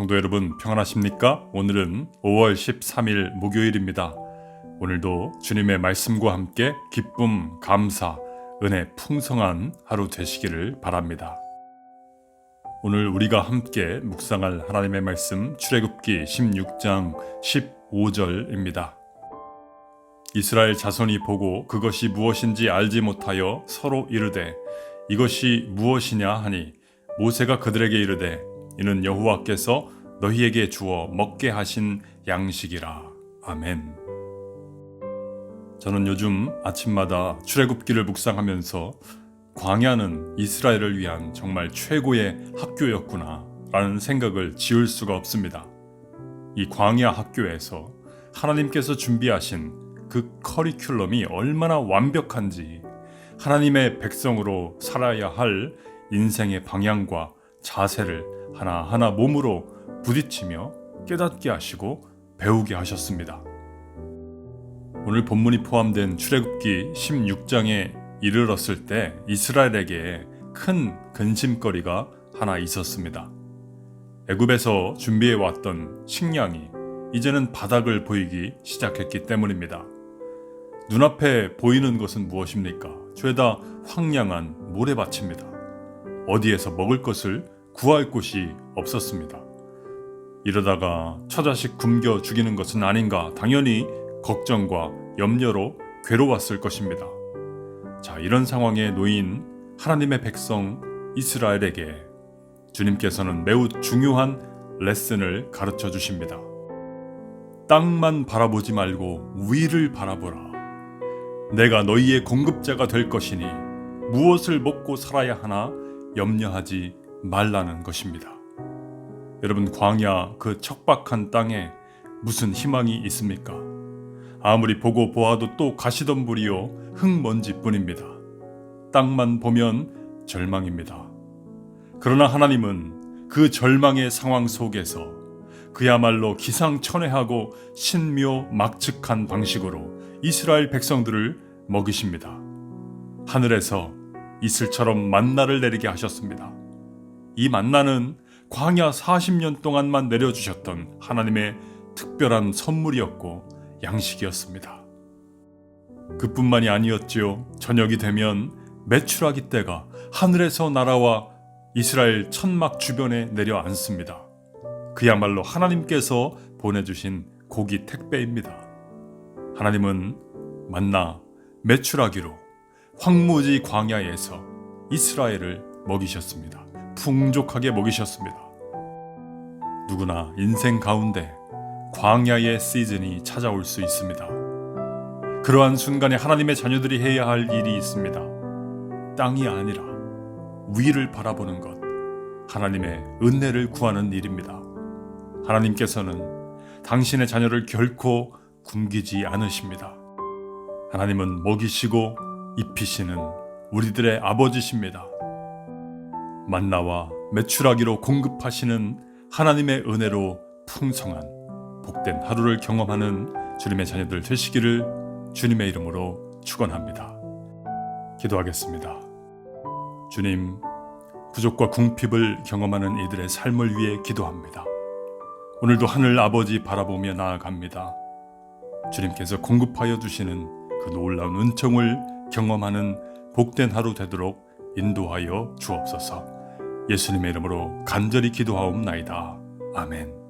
성도 여러분 평안하십니까? 오늘은 5월 13일 목요일입니다. 오늘도 주님의 말씀과 함께 기쁨, 감사, 은혜 풍성한 하루 되시기를 바랍니다. 오늘 우리가 함께 묵상할 하나님의 말씀 출애굽기 16장 15절입니다. 이스라엘 자손이 보고 그것이 무엇인지 알지 못하여 서로 이르되 이것이 무엇이냐 하니 모세가 그들에게 이르되 이는 여호와께서 너희에게 주어 먹게 하신 양식이라. 아멘. 저는 요즘 아침마다 출애굽기를 묵상하면서 광야는 이스라엘을 위한 정말 최고의 학교였구나 라는 생각을 지울 수가 없습니다. 이 광야 학교에서 하나님께서 준비하신 그 커리큘럼이 얼마나 완벽한지, 하나님의 백성으로 살아야 할 인생의 방향과 자세를 하나하나 몸으로 부딪히며 깨닫게 하시고 배우게 하셨습니다. 오늘 본문이 포함된 출애굽기 16장에 이르렀을 때 이스라엘에게 큰 근심거리가 하나 있었습니다. 애굽에서 준비해왔던 식량이 이제는 바닥을 보이기 시작했기 때문입니다. 눈앞에 보이는 것은 무엇입니까? 죄다 황량한 모래밭입니다. 어디에서 먹을 것을 구할 곳이 없었습니다. 이러다가 처자식 굶겨 죽이는 것은 아닌가 당연히 걱정과 염려로 괴로웠을 것입니다. 자, 이런 상황에 놓인 하나님의 백성 이스라엘에게 주님께서는 매우 중요한 레슨을 가르쳐 주십니다. 땅만 바라보지 말고 위를 바라보라. 내가 너희의 공급자가 될 것이니 무엇을 먹고 살아야 하나 염려하지 말라는 것입니다. 여러분, 광야 그 척박한 땅에 무슨 희망이 있습니까? 아무리 보고 보아도 또 가시덤불이요 흙먼지뿐입니다. 땅만 보면 절망입니다. 그러나 하나님은 그 절망의 상황 속에서 그야말로 기상천외하고 신묘막측한 방식으로 이스라엘 백성들을 먹이십니다. 하늘에서 이슬처럼 만나를 내리게 하셨습니다. 이 만나는 광야 40년 동안만 내려주셨던 하나님의 특별한 선물이었고 양식이었습니다. 그뿐만이 아니었지요. 저녁이 되면 메추라기 떼가 하늘에서 날아와 이스라엘 천막 주변에 내려앉습니다. 그야말로 하나님께서 보내주신 고기 택배입니다. 하나님은 만나 메추라기로 황무지 광야에서 이스라엘을 먹이셨습니다. 풍족하게 먹이셨습니다. 누구나 인생 가운데 광야의 시즌이 찾아올 수 있습니다. 그러한 순간에 하나님의 자녀들이 해야 할 일이 있습니다. 땅이 아니라 위를 바라보는 것, 하나님의 은혜를 구하는 일입니다. 하나님께서는 당신의 자녀를 결코 굶기지 않으십니다. 하나님은 먹이시고 입히시는 우리들의 아버지십니다. 만나와 메추라기로 공급하시는 하나님의 은혜로 풍성한 복된 하루를 경험하는 주님의 자녀들 되시기를 주님의 이름으로 축원합니다. 기도하겠습니다. 주님, 부족과 궁핍을 경험하는 이들의 삶을 위해 기도합니다. 오늘도 하늘 아버지 바라보며 나아갑니다. 주님께서 공급하여 주시는 그 놀라운 은총을 경험하는 복된 하루 되도록 인도하여 주옵소서. 예수님의 이름으로 간절히 기도하옵나이다. 아멘.